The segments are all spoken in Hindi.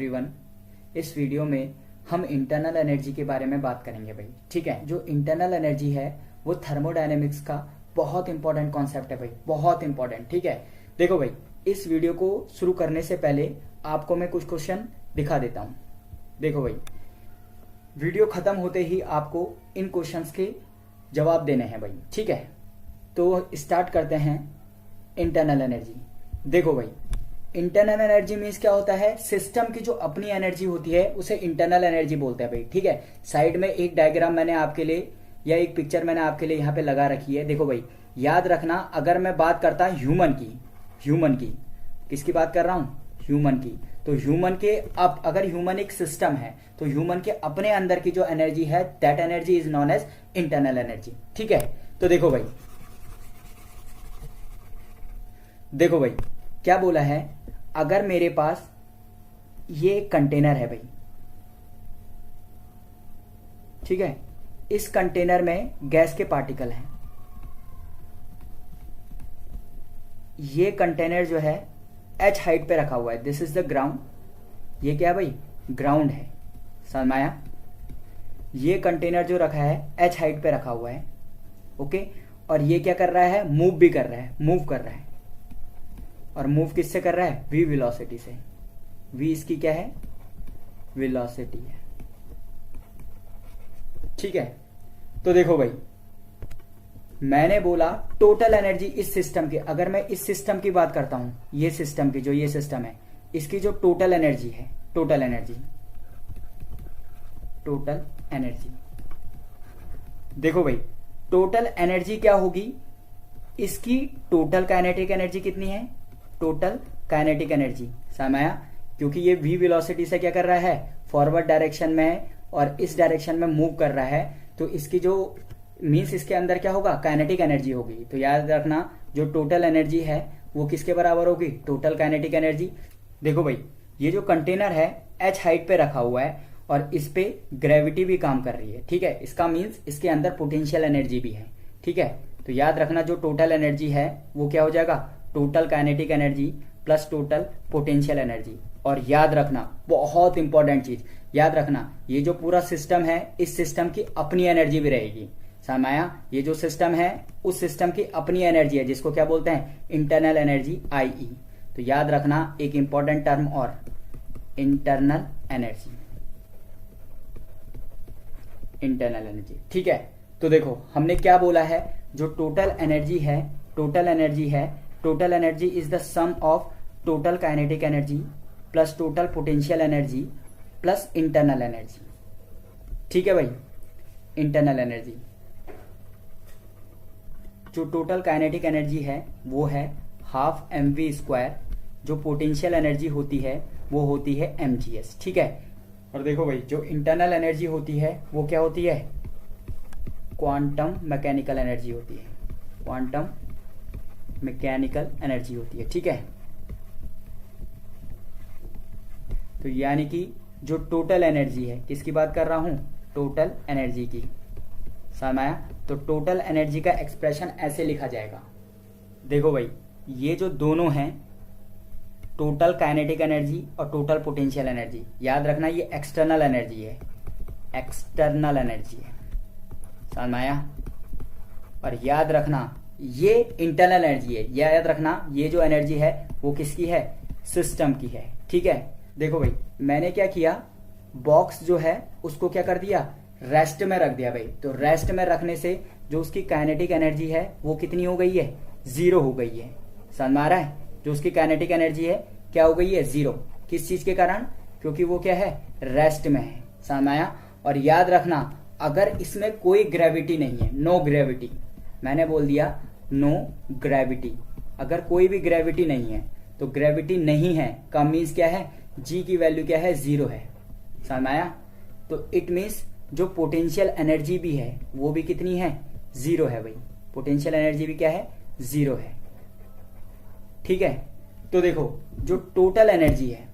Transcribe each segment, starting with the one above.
एवरीवन। इस वीडियो में हम इंटरनल एनर्जी के बारे में बात करेंगे भाई। ठीक है, जो इंटरनल एनर्जी है वो थर्मोडायनेमिक्स का बहुत इंपॉर्टेंट कॉन्सेप्ट है भाई, बहुत इंपॉर्टेंट। ठीक है, देखो भाई, इस वीडियो को शुरू करने से पहले आपको मैं कुछ क्वेश्चन दिखा देता हूं। देखो भाई, वीडियो खत्म होते ही आपको इन क्वेश्चंस के जवाब देने हैं भाई। ठीक है, तो स्टार्ट करते हैं इंटरनल एनर्जी। देखो भाई, इंटरनल एनर्जी मीन्स क्या होता है, सिस्टम की जो अपनी एनर्जी होती है उसे इंटरनल एनर्जी बोलते हैं भाई। ठीक है, साइड में एक डायग्राम मैंने आपके लिए या एक पिक्चर मैंने आपके लिए यहाँ पे लगा रखी है। देखो भाई, याद रखना, अगर मैं बात करता ह्यूमन की किसकी बात कर रहा हूँ, ह्यूमन की, तो ह्यूमन के अब अगर ह्यूमन एक सिस्टम है तो ह्यूमन के अपने अंदर की जो एनर्जी है that energy is known as internal energy. ठीक है, तो देखो भाई क्या बोला है, अगर मेरे पास ये कंटेनर है भाई, ठीक है, इस कंटेनर में गैस के पार्टिकल हैं, ये कंटेनर जो है h हाइट पे रखा हुआ है, दिस इज द ग्राउंड। ये क्या है भाई, ग्राउंड है, समझ में आया। ये कंटेनर जो रखा है h हाइट पे रखा हुआ है, ओके, और ये क्या कर रहा है, मूव भी कर रहा है, मूव कर रहा है। और मूव किससे कर रहा है, v वेलोसिटी से। v इसकी क्या है, वेलोसिटी है। ठीक है, तो देखो भाई, मैंने बोला टोटल एनर्जी इस सिस्टम की, अगर मैं इस सिस्टम की बात करता हूं, ये सिस्टम की, जो ये सिस्टम है, इसकी जो टोटल एनर्जी है, टोटल एनर्जी, देखो भाई, टोटल एनर्जी क्या होगी, इसकी टोटल काइनेटिक एनर्जी कितनी है, टोटल काइनेटिक एनर्जी, समझ आया। क्योंकि ये v वेलोसिटी से क्या कर रहा है, फॉरवर्ड डायरेक्शन में और इस डायरेक्शन में मूव कर रहा है, तो इसकी जो मीन्स इसके अंदर क्या होगा, काइनेटिक एनर्जी होगी। तो याद रखना, जो टोटल एनर्जी है वो किसके बराबर होगी, टोटल काइनेटिक एनर्जी। देखो भाई, ये जो कंटेनर है h हाइट पे रखा हुआ है और इस पे ग्रेविटी भी काम कर रही है। ठीक है, इसका मीन्स इसके अंदर पोटेंशियल एनर्जी भी है। ठीक है, तो याद रखना, जो टोटल एनर्जी है वो क्या हो जाएगा, total kinetic energy plus total potential energy. और याद रखना, बहुत इंपॉर्टेंट चीज याद रखना, ये जो पूरा सिस्टम है इस सिस्टम की अपनी एनर्जी भी रहेगी, समझ आया। ये जो सिस्टम है उस सिस्टम की अपनी एनर्जी है, जिसको क्या बोलते हैं, इंटरनल एनर्जी, IE। तो याद रखना एक इंपॉर्टेंट टर्म और, इंटरनल एनर्जी, इंटरनल एनर्जी। ठीक है, तो देखो हमने क्या बोला है, जो टोटल एनर्जी है, total energy is the sum of total kinetic energy plus total potential energy plus internal energy. ठीक है भाई, इंटरनल एनर्जी, जो टोटल काइनेटिक एनर्जी है वो है हाफ mv², जो पोटेंशियल एनर्जी होती है वो होती है mgs। ठीक है, और देखो भाई, जो इंटरनल एनर्जी होती है वो क्या होती है, क्वांटम मैकेनिकल एनर्जी होती है, क्वांटम मैकेनिकल एनर्जी होती है। ठीक है, तो यानी कि जो टोटल एनर्जी है, किसकी बात कर रहा हूं, टोटल एनर्जी की, समझ आया। तो टोटल एनर्जी का एक्सप्रेशन ऐसे लिखा जाएगा, देखो भाई, ये जो दोनों हैं, टोटल काइनेटिक एनर्जी और टोटल पोटेंशियल एनर्जी, याद रखना ये एक्सटर्नल एनर्जी है, एक्सटर्नल एनर्जी है, समझ में आया। और याद रखना ये इंटरनल एनर्जी है, याद रखना ये जो एनर्जी है वो किसकी है, सिस्टम की है। ठीक है, देखो भाई, मैंने क्या किया, बॉक्स जो है उसको क्या कर दिया, रेस्ट में रख दिया भाई। तो रेस्ट में रखने से जो उसकी काइनेटिक एनर्जी है वो कितनी हो गई है, 0 हो गई है, समझ में आ रहा है। जो उसकी काइनेटिक एनर्जी है क्या हो गई है, 0। किस चीज के कारण, क्योंकि वो क्या है, रेस्ट में है, समझ में आया। और याद रखना, अगर इसमें कोई ग्रेविटी नहीं है, नो ग्रेविटी, मैंने बोल दिया नो ग्रेविटी, अगर कोई भी ग्रेविटी नहीं है, तो ग्रेविटी नहीं है का मीन्स क्या है, जी की वैल्यू क्या है, 0 है, समझ में आया। तो इट मीन्स जो पोटेंशियल एनर्जी भी है वो भी कितनी है, 0 है भाई, पोटेंशियल एनर्जी भी क्या है, 0 है। ठीक है, तो देखो जो टोटल एनर्जी है,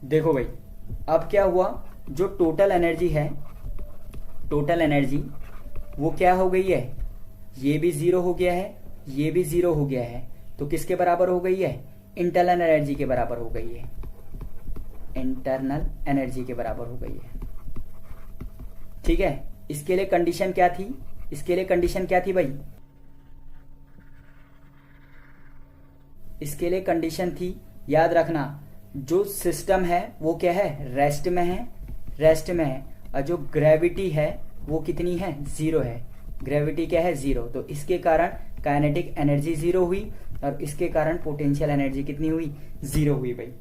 देखो भाई, अब क्या हुआ, जो टोटल एनर्जी है, टोटल एनर्जी वो क्या हो गई है, ये भी 0 हो गया है, ये भी 0 हो गया है, तो किसके बराबर हो गई है? इंटरनल एनर्जी के बराबर हो गई है, इंटरनल एनर्जी के बराबर हो गई है। ठीक है, इसके लिए कंडीशन क्या थी? इसके लिए कंडीशन क्या थी भाई? इसके लिए कंडीशन थी, याद रखना, जो सिस्टम है वो क्या है? रेस्ट में है, रेस्ट में है, और जो ग्रेविटी है वो कितनी है? 0 है। ग्रेविटी क्या है? 0। तो इसके कारण काइनेटिक एनर्जी 0 हुई और इसके कारण पोटेंशियल एनर्जी कितनी हुई? 0 हुई भाई।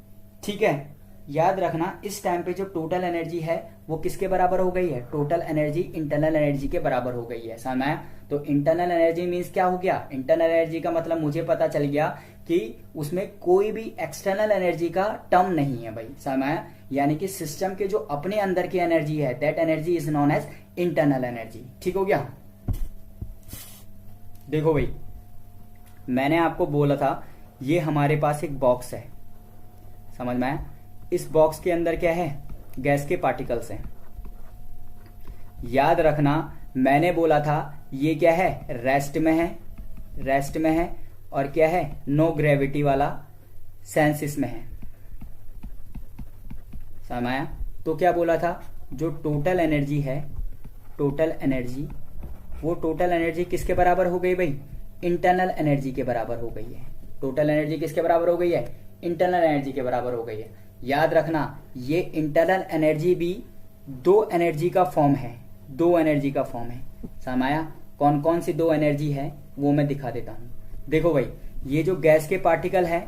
ठीक है, याद रखना इस टाइम पे जो टोटल एनर्जी है वो किसके बराबर हो गई है? टोटल एनर्जी इंटरनल एनर्जी के बराबर हो गई है। समझ आया? तो इंटरनल एनर्जी मीन्स क्या हो गया? इंटरनल एनर्जी का मतलब मुझे पता चल गया कि उसमें कोई भी एक्सटर्नल एनर्जी का टर्म नहीं है भाई। समझ आया? यानी कि सिस्टम के जो अपने अंदर की एनर्जी है, that energy is known as internal energy. ठीक हो गया? देखो भाई, मैंने आपको बोला था ये हमारे पास एक बॉक्स है, समझ में आया? इस बॉक्स के अंदर क्या है? गैस के पार्टिकल्स हैं। याद रखना मैंने बोला था ये क्या है? रेस्ट में है, रेस्ट में है, और क्या है? नो ग्रेविटी वाला सेंस इसमें है। समझ आया? तो क्या बोला था? जो टोटल एनर्जी है, टोटल एनर्जी, वो टोटल एनर्जी किसके बराबर हो गई भाई? इंटरनल एनर्जी के बराबर हो गई है। टोटल एनर्जी किसके बराबर हो गई है? इंटरनल एनर्जी के बराबर हो गई है। याद रखना ये इंटरनल एनर्जी भी 2 एनर्जी का फॉर्म है, 2 एनर्जी का फॉर्म है। समझ आया? कौन कौन सी 2 एनर्जी है वो मैं दिखा देता हूं। देखो भाई, ये जो गैस के पार्टिकल है,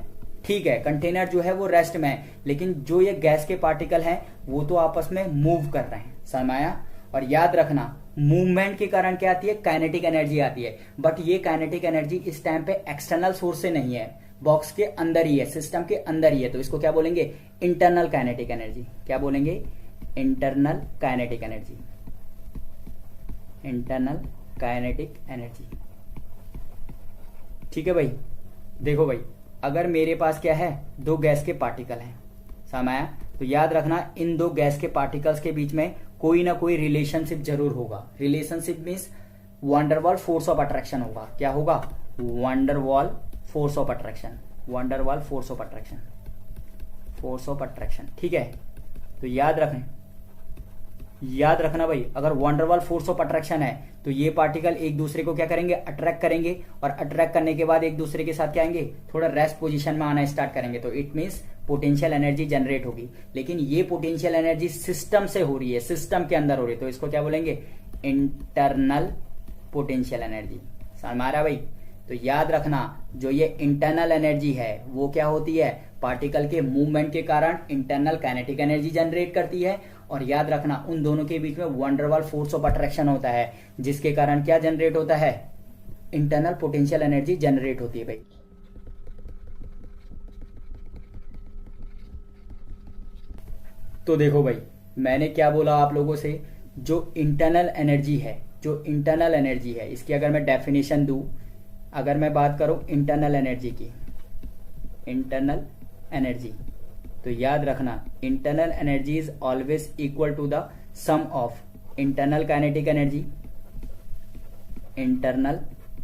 ठीक है, कंटेनर जो है वो रेस्ट में है, लेकिन जो ये गैस के पार्टिकल हैं वो तो आपस में मूव कर रहे हैं। समझ आया? और याद रखना मूवमेंट के कारण क्या आती है? काइनेटिक एनर्जी आती है। बट ये काइनेटिक एनर्जी इस टाइम पे एक्सटर्नल सोर्स से नहीं है, बॉक्स के अंदर ही है, सिस्टम के अंदर ही है। तो इसको क्या बोलेंगे? Internal kinetic energy. क्या बोलेंगे? Internal kinetic energy, internal kinetic energy. ठीक है भाई? देखो भाई, अगर मेरे पास क्या है? 2 गैस के पार्टिकल हैं, समझ आया? तो याद रखना इन 2 गैस के पार्टिकल्स के बीच में कोई ना कोई रिलेशनशिप जरूर होगा। Relationship means van der Waals force of attraction होगा। क्या होगा? Van der Waals force of attraction, van der Waals force of attraction, force of attraction. ठीक है? तो याद रखें, याद रखना भाई, अगर वंडरवॉल फोर्स ऑफ अट्रैक्शन है तो ये पार्टिकल एक दूसरे को क्या करेंगे? अट्रैक्ट करेंगे, और अट्रैक्ट करने के बाद एक दूसरे के साथ क्या आएंगे? थोड़ा रेस्ट पोजीशन में आना स्टार्ट करेंगे। तो it means potential energy generate होगी। लेकिन ये पोटेंशियल एनर्जी सिस्टम से हो रही है, सिस्टम के अंदर हो रही है, तो इसको क्या बोलेंगे? Internal potential energy. समझ में आ रहा भाई? तो याद रखना जो ये इंटरनल एनर्जी है वो क्या होती है? पार्टिकल के मूवमेंट के कारण इंटरनल काइनेटिक एनर्जी जनरेट करती है। और याद रखना उन दोनों के बीच में वंडरवॉल फोर्स ऑफ अट्रैक्शन होता है, जिसके कारण क्या जनरेट होता है? इंटरनल पोटेंशियल एनर्जी जनरेट होती है भाई। तो देखो भाई, मैंने क्या बोला आप लोगों से? जो इंटरनल एनर्जी है, जो इंटरनल एनर्जी है, इसकी अगर मैं डेफिनेशन दूं, अगर मैं बात करूं इंटरनल एनर्जी की, इंटरनल एनर्जी, तो याद रखना internal energy is always equal to the sum of internal kinetic energy, internal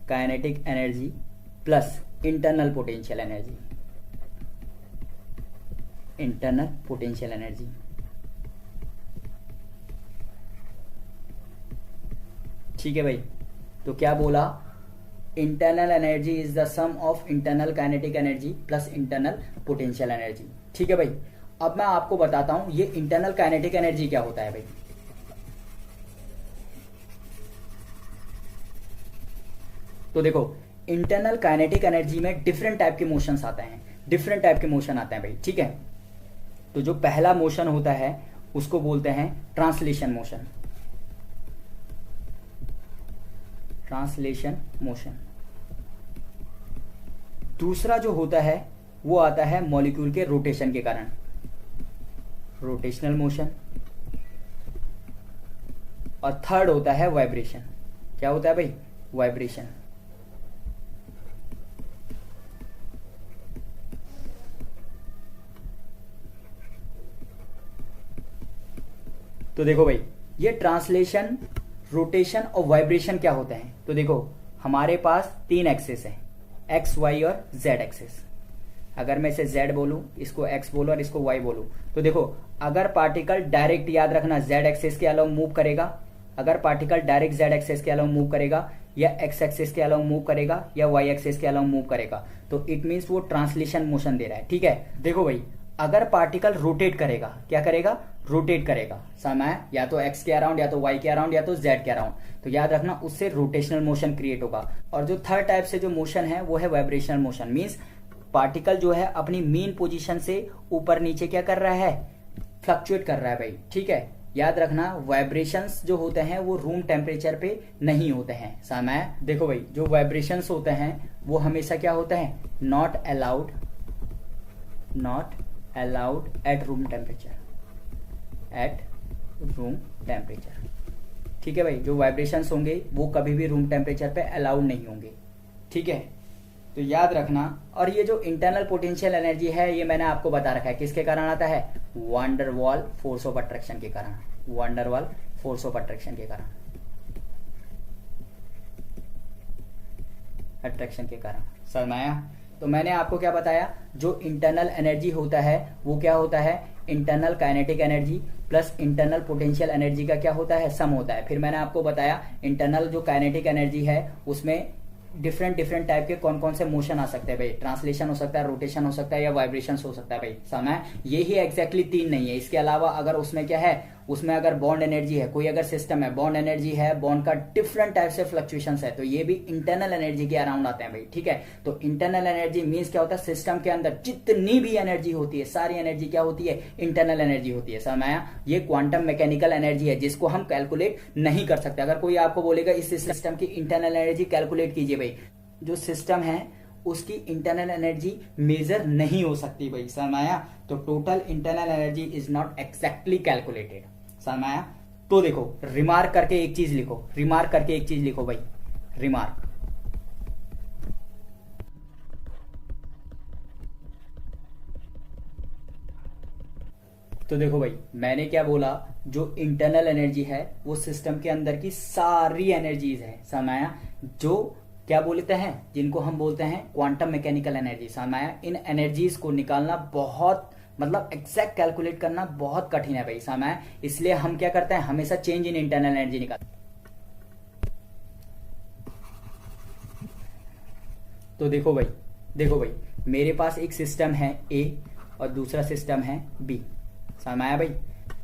kinetic energy plus internal potential energy, internal potential energy. ठीक है भाई? तो क्या बोला? Internal energy is the sum of internal kinetic energy plus internal potential energy. ठीक है भाई? अब मैं आपको बताता हूं ये इंटरनल काइनेटिक एनर्जी क्या होता है भाई। तो देखो, इंटरनल काइनेटिक एनर्जी में डिफरेंट टाइप के मोशंस आते हैं, डिफरेंट टाइप के मोशन आते हैं भाई। ठीक है? तो जो पहला मोशन होता है उसको बोलते हैं ट्रांसलेशन मोशन, ट्रांसलेशन मोशन। दूसरा जो होता है वो आता है मॉलिक्यूल के रोटेशन के कारण, रोटेशनल मोशन। और थर्ड होता है वाइब्रेशन। क्या होता है भाई? वाइब्रेशन। तो देखो भाई, ये ट्रांसलेशन, रोटेशन और वाइब्रेशन क्या होते हैं? तो देखो, हमारे पास 3 एक्सिस है, एक्स वाई और जेड एक्सिस। अगर मैं इसे z बोलूं, इसको x बोलूं और इसको y बोलूं, तो देखो अगर पार्टिकल डायरेक्ट, याद रखना, z एक्सिस के अलावा मूव करेगा, अगर पार्टिकल डायरेक्ट z एक्सिस के अलावा मूव करेगा या x एक्सिस के अलावा मूव करेगा या y एक्सिस के अलावा मूव करेगा, तो इट मीन्स वो ट्रांसलेशन मोशन दे रहा है। ठीक है, देखो भाई, अगर पार्टिकल रोटेट करेगा, क्या करेगा, रोटेट करेगा, समय या तो x के अराउंड या तो y के अराउंड या तो z के अराउंड, तो याद रखना उससे रोटेशनल मोशन क्रिएट होगा। और जो थर्ड टाइप से जो मोशन है वो है वाइब्रेशनल मोशन। मीन्स पार्टिकल जो है अपनी मेन पोजीशन से ऊपर नीचे क्या कर रहा है, फ्लक्चुएट कर रहा है भाई। ठीक है, याद रखना वाइब्रेशंस जो होते हैं वो रूम टेम्परेचर पे नहीं होते हैं। समय देखो भाई, जो वाइब्रेशंस होते हैं वो हमेशा क्या होते हैं, not allowed at room temperature, ठीक है भाई, जो वाइब्रेशंस होंगे वो कभी भी रूम टेम्परेचर पे अलाउड नहीं होंगे। ठीक है, तो याद रखना। और ये जो इंटरनल पोटेंशियल एनर्जी है ये मैंने आपको बता रखा है किसके कारण आता है, वांडर वाल फोर्स ऑफ अट्रैक्शन के कारण, वांडर वाल फोर्स ऑफ अट्रैक्शन के कारण, समझ में आया। तो मैंने आपको क्या बताया, जो इंटरनल एनर्जी होता है वो क्या होता है, internal kinetic energy plus internal potential energy का क्या होता है, सम होता है। फिर मैंने आपको बताया इंटरनल जो काइनेटिक एनर्जी है उसमें डिफरेंट टाइप के कौन कौन से मोशन आ सकते हैं भाई, ट्रांसलेशन हो सकता है, रोटेशन हो सकता है या वाइब्रेशन हो सकता है भाई। समय यही एग्जैक्टली 3 नहीं है, इसके अलावा अगर उसमें क्या है, उसमें अगर बॉन्ड एनर्जी है, कोई अगर सिस्टम है, बॉन्ड एनर्जी है, बॉन्ड का डिफरेंट टाइप से फ्लक्चुएशंस है, तो ये भी इंटरनल एनर्जी के अराउंड आते हैं भाई। ठीक है, तो इंटरनल एनर्जी मीन्स क्या होता है, सिस्टम के अंदर जितनी भी एनर्जी होती है सारी एनर्जी क्या होती है, इंटरनल एनर्जी होती है। समझ आया, ये क्वांटम मैकेनिकल एनर्जी है जिसको हम कैलकुलेट नहीं कर सकते। अगर कोई आपको बोलेगा इस सिस्टम की इंटरनल एनर्जी कैलकुलेट कीजिए भाई, जो सिस्टम है उसकी इंटरनल एनर्जी मेजर नहीं हो सकती भाई। समझ आया, तो total internal energy is not exactly calculated. समझ आया, तो देखो रिमार्क करके एक चीज लिखो, भाई, रिमार्क। तो देखो भाई, मैंने क्या बोला, जो इंटरनल एनर्जी है वो सिस्टम के अंदर की सारी एनर्जीज है। समझ आया, जो क्या बोलते हैं, जिनको हम बोलते हैं क्वांटम मैकेनिकल एनर्जी। समझ आया, इन एनर्जीज को निकालना बहुत, मतलब एग्जैक्ट कैलकुलेट करना बहुत कठिन है भाई। समझ आया, इसलिए हम क्या करते हैं, हमेशा चेंज इन इंटरनल एनर्जी निकालते हैं। तो देखो भाई, मेरे पास एक सिस्टम है ए और दूसरा सिस्टम है बी। समझ आया भाई,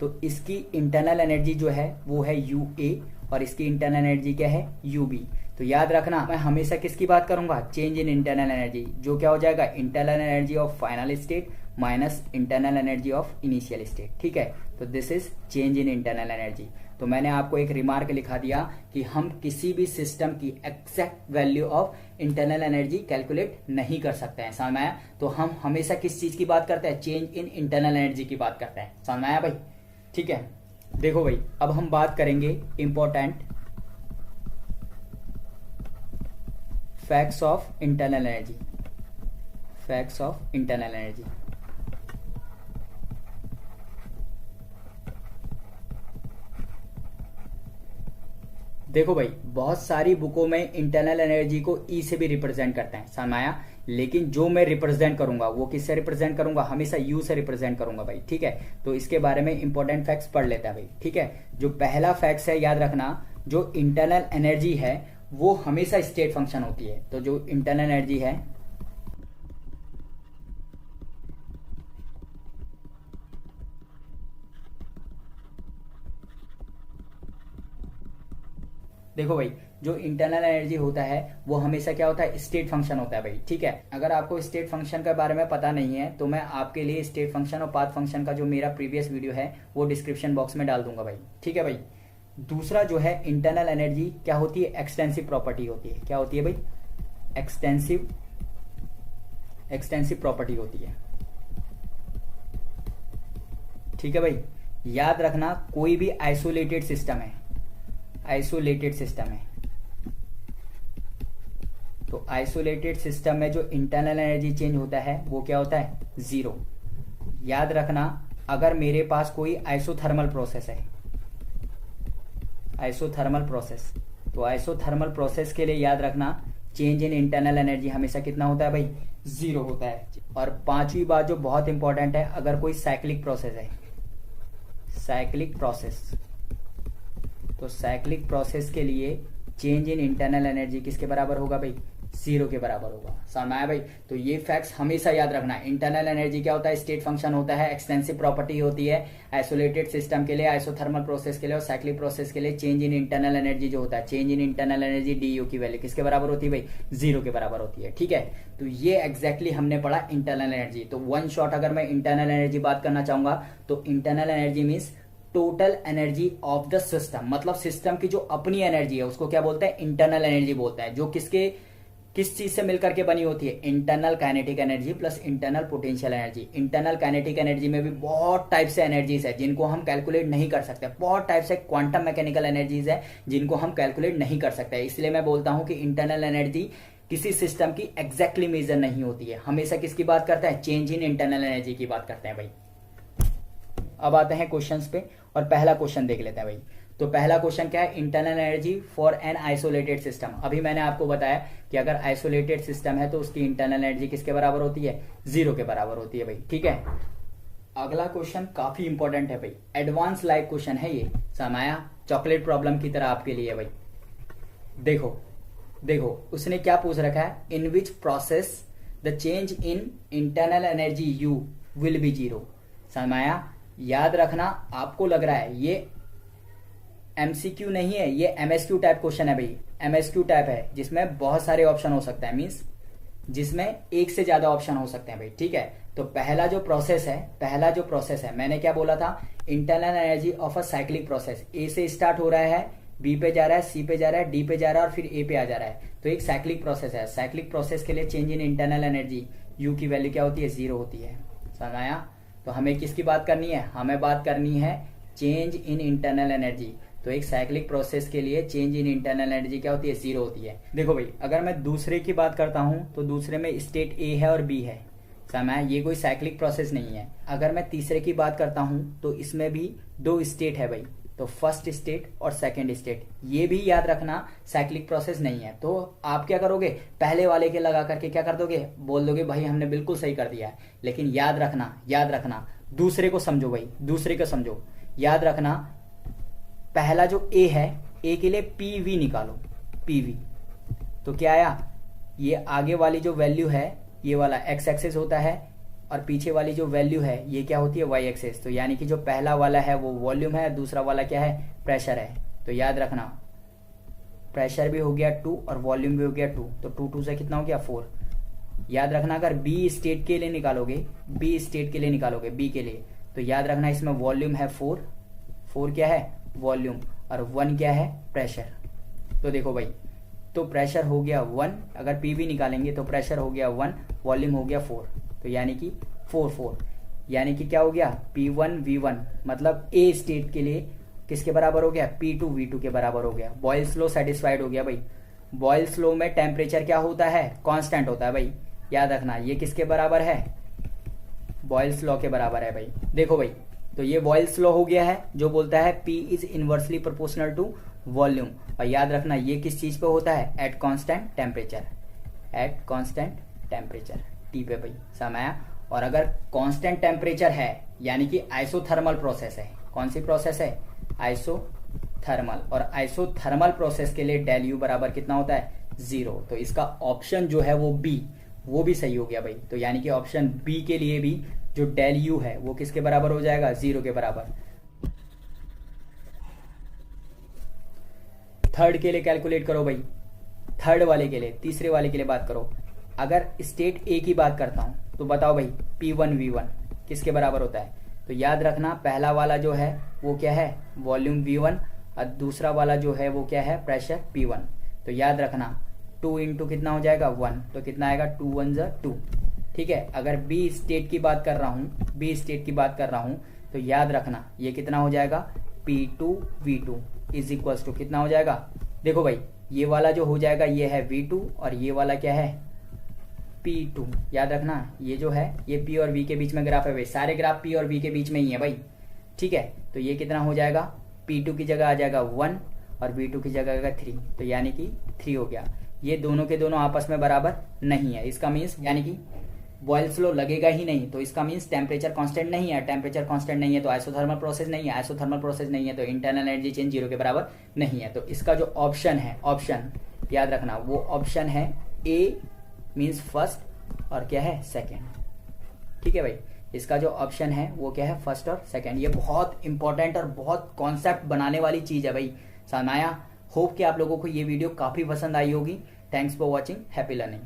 तो इसकी इंटरनल एनर्जी जो है वो है यू ए और इसकी इंटरनल एनर्जी क्या है, यू बी। तो याद रखना मैं हमेशा किसकी बात करूंगा, चेंज इन इंटरनल एनर्जी, जो क्या हो जाएगा, internal energy of final state minus internal energy of initial state. ठीक है, तो this is change in internal energy. तो मैंने आपको एक रिमार्क लिखा दिया कि हम किसी भी सिस्टम की exact value of internal energy calculate नहीं कर सकते हैं। समझ आया, तो हम हमेशा किस चीज की बात करते हैं, चेंज इन इंटरनल एनर्जी की बात करते हैं। समझ आया भाई, ठीक है। देखो भाई, अब हम बात करेंगे important facts of internal energy, देखो भाई, बहुत सारी बुकों में इंटरनल एनर्जी को ई से भी रिप्रेजेंट करते हैं। समझ आया, लेकिन जो मैं रिप्रेजेंट करूंगा वो किससे रिप्रेजेंट करूंगा, हमेशा यू से रिप्रेजेंट करूंगा भाई। ठीक है, तो इसके बारे में इंपॉर्टेंट फैक्ट्स पढ़ लेता है भाई। ठीक है, जो पहला फैक्ट है याद रखना, जो इंटरनल एनर्जी है वो हमेशा स्टेट फंक्शन होती है। तो जो इंटरनल एनर्जी है देखो भाई, जो इंटरनल एनर्जी होता है वो हमेशा क्या होता है, स्टेट फंक्शन होता है भाई। ठीक है, अगर आपको स्टेट फंक्शन के बारे में पता नहीं है तो मैं आपके लिए स्टेट फंक्शन और पाथ फंक्शन का जो मेरा प्रीवियस वीडियो है वो डिस्क्रिप्शन बॉक्स में डाल दूंगा भाई। ठीक है भाई, दूसरा जो है इंटरनल एनर्जी क्या होती है, एक्सटेंसिव प्रॉपर्टी होती है। क्या होती है भाई, एक्सटेंसिव प्रॉपर्टी होती है। ठीक है भाई, याद रखना कोई भी आइसोलेटेड सिस्टम है, तो आइसोलेटेड सिस्टम में जो इंटरनल एनर्जी चेंज होता है वो क्या होता है, 0। याद रखना, अगर मेरे पास कोई आइसोथर्मल प्रोसेस है, तो आइसोथर्मल प्रोसेस के लिए याद रखना चेंज इन इंटरनल एनर्जी हमेशा कितना होता है भाई, 0 होता है। और पांचवी बात जो बहुत इंपॉर्टेंट है, अगर कोई साइक्लिक प्रोसेस है, साइक्लिक प्रोसेस, तो साइक्लिक प्रोसेस के लिए चेंज इन इंटरनल एनर्जी किसके बराबर होगा भाई, 0 के बराबर होगा। समझ में आया भाई। तो ये फैक्ट्स हमेशा याद रखना। इंटरनल एनर्जी क्या होता है, स्टेट फंक्शन होता है, एक्सटेंसिव प्रॉपर्टी होती है आइसोलेटेड सिस्टम के लिए, आइसोथर्मल प्रोसेस के लिए और साइक्लिक प्रोसेस के लिए। चेंज इन इंटरनल एनर्जी जो होता है, change in internal energy DU की वैल्यू किसके बराबर होती है भाई, 0 के बराबर होती है। ठीक है, तो ये एग्जैक्टली हमने पढ़ा इंटरनल एनर्जी। तो वन शॉट अगर मैं इंटरनल एनर्जी बात करना चाहूंगा तो internal energy means total energy of the system, मतलब सिस्टम की जो अपनी एनर्जी है उसको क्या बोलते हैं, इंटरनल एनर्जी बोलते हैं, जो किस चीज से मिलकर के बनी होती है, internal kinetic energy plus internal potential energy. Internal kinetic energy में भी बहुत टाइप से एनर्जीज है जिनको हम कैलकुलेट नहीं कर सकते, बहुत टाइप से क्वांटम मैकेनिकल एनर्जीज है जिनको हम कैलकुलेट नहीं कर सकते। इसलिए मैं बोलता हूं कि इंटरनल एनर्जी किसी सिस्टम की एग्जैक्टली मेजर नहीं होती है, हमेशा किसकी बात करते हैं, चेंज इन इंटरनल एनर्जी की बात करते हैं भाई। अब आते हैं क्वेश्चंस पे और पहला क्वेश्चन देख लेते हैं भाई। तो पहला क्वेश्चन क्या है, internal energy for an isolated system. अभी मैंने आपको बताया कि अगर आइसोलेटेड सिस्टम है तो उसकी इंटरनल एनर्जी किसके बराबर होती है, 0 के बराबर होती है भाई। ठीक है, अगला क्वेश्चन काफी इंपॉर्टेंट है भाई, एडवांस लाइक क्वेश्चन है ये, समाया चॉकलेट प्रॉब्लम की तरह आपके लिए भाई। देखो उसने क्या पूछ रखा है, in which process the change in internal energy U will be 0। समाया याद रखना, आपको लग रहा है ये MCQ नहीं है, ये MSQ टाइप क्वेश्चन है भाई। MSQ टाइप है जिसमें बहुत सारे ऑप्शन हो सकते हैं, मीन्स जिसमें एक से ज्यादा ऑप्शन हो सकते हैं भाई। ठीक है, तो पहला जो प्रोसेस है मैंने क्या बोला था, internal energy of a cyclic process, A से स्टार्ट हो रहा है, B पे जा रहा है, C पे जा रहा है, D पे जा रहा है और फिर A पे आ जा रहा है। तो एक साइक्लिक प्रोसेस है, साइक्लिक प्रोसेस के लिए change in internal energy U की वैल्यू क्या होती है, 0 होती है। समझ आया। तो हमें किसकी बात करनी है, हमें बात करनी है चेंज इन इंटरनल एनर्जी। तो एक साइक्लिक प्रोसेस के लिए चेंज इन इंटरनल एनर्जी क्या होती है, 0 होती है। देखो भाई, अगर मैं दूसरे की बात करता हूं तो दूसरे में स्टेट A है और B है, समय ये कोई साइक्लिक प्रोसेस नहीं है। अगर मैं तीसरे की बात करता हूं तो इसमें भी 2 स्टेट है भाई, तो फर्स्ट स्टेट और सेकंड स्टेट, ये भी याद रखना साइक्लिक प्रोसेस नहीं है। तो आप क्या करोगे, पहले वाले के लगा करके क्या कर दोगे, बोल दोगे भाई हमने बिल्कुल सही कर दिया है। लेकिन याद रखना दूसरे को समझो भाई, दूसरे को समझो। याद रखना पहला जो A है, A के लिए PV निकालो, PV तो क्या आया, ये आगे वाली जो वैल्यू है ये वाला x एक्सेस होता है और पीछे वाली जो वैल्यू है ये क्या होती है, y एक्सेस। तो यानी कि जो पहला वाला है वो वॉल्यूम है, दूसरा वाला क्या है, प्रेशर है। तो याद रखना प्रेशर भी हो गया 2 और वॉल्यूम भी हो गया 2, तो 2 2 से कितना हो गया 4। याद रखना अगर B स्टेट के लिए निकालोगे, B के लिए, तो याद रखना इसमें वॉल्यूम है 4 क्या है वॉल्यूम और 1 क्या है प्रेशर। तो देखो भाई, तो प्रेशर हो गया 1, अगर PV निकालेंगे तो प्रेशर हो गया 1, वॉल्यूम हो गया 4, तो यानी कि 4 यानी कि क्या हो गया, P1 V1 मतलब A स्टेट के लिए किसके बराबर हो गया, P2 V2 के बराबर हो गया। बॉयल्स लॉ सेटिस्फाइड हो गया भाई। बॉयल्स लॉ में टेम्परेचर क्या होता है, कांस्टेंट होता है भाई। याद रखना ये किसके बराबर है, बॉयल्स लॉ के बराबर है भाई। देखो भाई, तो ये बॉयल्स लॉ हो गया है जो बोलता है P is inversely proportional to volume. और याद रखना ये किस चीज पे होता है, एट कांस्टेंट टेम्परेचर T पे भाई, समझ। और अगर कांस्टेंट टेम्परेचर है यानी कि आइसोथर्मल प्रोसेस है, कौन सी प्रोसेस है, आइसोथर्मल। और आइसोथर्मल प्रोसेस के लिए डेल U बराबर कितना होता है, 0। तो इसका ऑप्शन जो है वो B, वो भी सही हो गया भाई। तो यानी कि ऑप्शन B के लिए भी जो डेल U है वो किसके बराबर हो जाएगा, 0 के बराबर। थर्ड के लिए कैलकुलेट करो भाई, थर्ड वाले के लिए, तीसरे वाले के लिए बात करो। अगर स्टेट A की बात करता हूं तो बताओ भाई P1 V1 किसके बराबर होता है। तो याद रखना पहला वाला जो है वो क्या है, वॉल्यूम V1 और दूसरा वाला जो है वो क्या है, प्रेशर P1। तो याद रखना 2 इंटू कितना हो जाएगा 1, तो कितना आएगा 2 1 2। ठीक है, अगर B स्टेट की बात कर रहा हूं तो याद रखना ये कितना हो जाएगा, P2 V2 is equals to कितना हो जाएगा। देखो भाई ये वाला जो हो जाएगा ये है V2 और ये वाला क्या है P2। याद रखना ये जो है ये P और V के बीच में ग्राफ है भाई, सारे ग्राफ P और V के बीच में ही है भाई। ठीक है, तो ये कितना हो जाएगा, P2 की जगह आ जाएगा 1 और V2 की जगह आएगा 3, तो यानी कि 3 हो गया। ये दोनों के दोनों आपस में बराबर नहीं है। इसका मीन्स यानी कि बॉयल्स लॉ लगेगा ही नहीं, तो इसका मीन्स टेम्परेचर कांस्टेंट नहीं है। टेम्परेचर कांस्टेंट नहीं है तो आइसोथर्मल प्रोसेस नहीं है। आइसोथर्मल प्रोसेस नहीं है तो इंटरनल एनर्जी चेंज 0 के बराबर नहीं है। तो इसका जो ऑप्शन है, ऑप्शन याद रखना, वो ऑप्शन है ए मीन्स फर्स्ट और क्या है सेकेंड। ठीक है भाई, इसका जो ऑप्शन है वो क्या है, फर्स्ट और सेकेंड। ये बहुत इंपॉर्टेंट और बहुत कॉन्सेप्ट बनाने वाली चीज है भाई। समझ में आया? होप कि आप लोगों को ये वीडियो काफी पसंद आई होगी। Thanks for watching, happy learning.